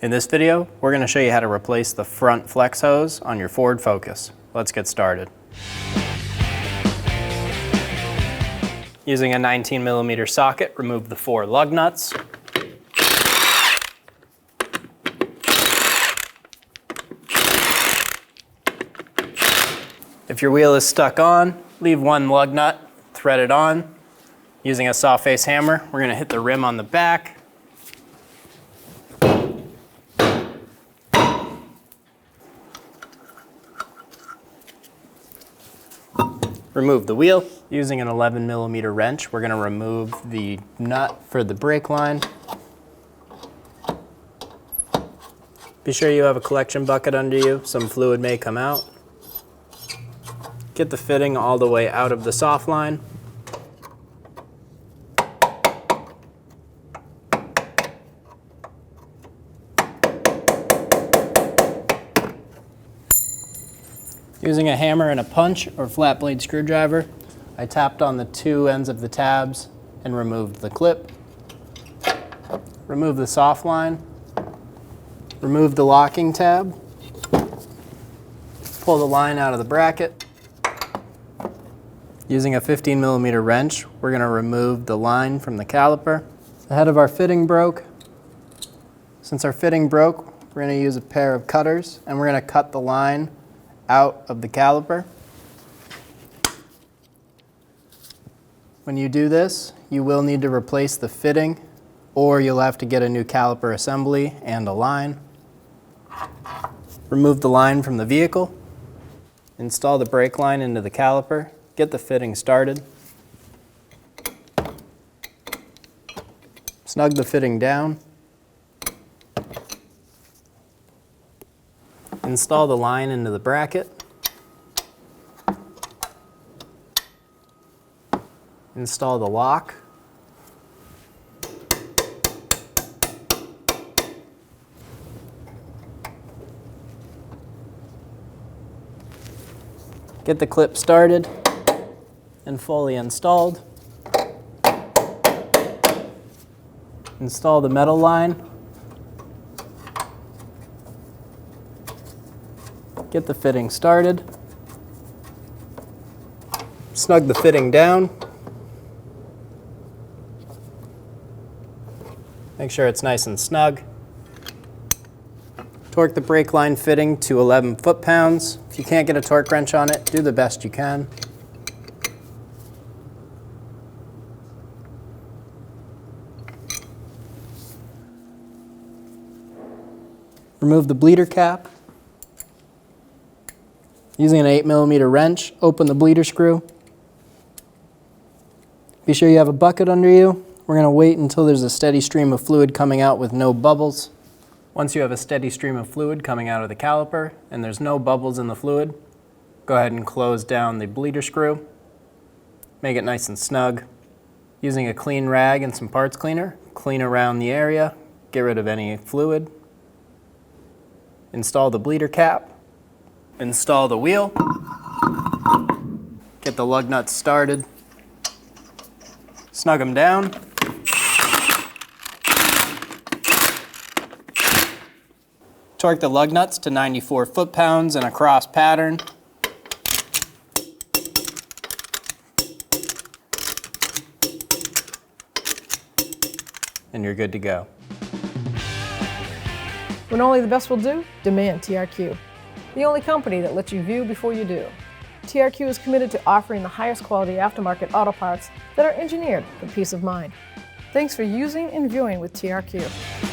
In this video, we're going to show you how to replace the front flex hose on your Ford Focus. Let's get started. Using a 19mm socket, remove the 4 lug nuts. If your wheel is stuck on, leave 1 lug nut, thread it on. Using a saw face hammer, we're going to hit the rim on the back. Remove the wheel. Using an 11mm wrench, we're going to remove the nut for the brake line. Be sure you have a collection bucket under you. Some fluid may come out. Get the fitting all the way out of the soft line. Using a hammer and a punch or flat blade screwdriver, I tapped on the 2 ends of the tabs and removed the clip. Remove the soft line. Remove the locking tab. Pull the line out of the bracket. Using a 15mm wrench, we're going to remove the line from the caliper. The head of our fitting broke. Since our fitting broke, we're going to use a pair of cutters and we're going to cut the line out of the caliper. When you do this, you will need to replace the fitting, or you'll have to get a new caliper assembly and a line. Remove the line from the vehicle. Install the brake line into the caliper. Get the fitting started. Snug the fitting down. Install the line into the bracket. Install the lock. Get the clip started and fully installed. Install the metal line. Get the fitting started. Snug the fitting down. Make sure it's nice and snug. Torque the brake line fitting to 11 foot-pounds. If you can't get a torque wrench on it, do the best you can. Remove the bleeder cap. Using an 8mm wrench, open the bleeder screw. Be sure you have a bucket under you. We're going to wait until there's a steady stream of fluid coming out with no bubbles. Once you have a steady stream of fluid coming out of the caliper and there's no bubbles in the fluid, go ahead and close down the bleeder screw. Make it nice and snug. Using a clean rag and some parts cleaner, clean around the area, get rid of any fluid. Install the bleeder cap. Install the wheel. Get the lug nuts started. Snug them down. Torque the lug nuts to 94 foot-pounds in a cross pattern. And you're good to go. When only the best will do, demand TRQ. The only company that lets you view before you do. TRQ is committed to offering the highest quality aftermarket auto parts that are engineered for peace of mind. Thanks for using and viewing with TRQ.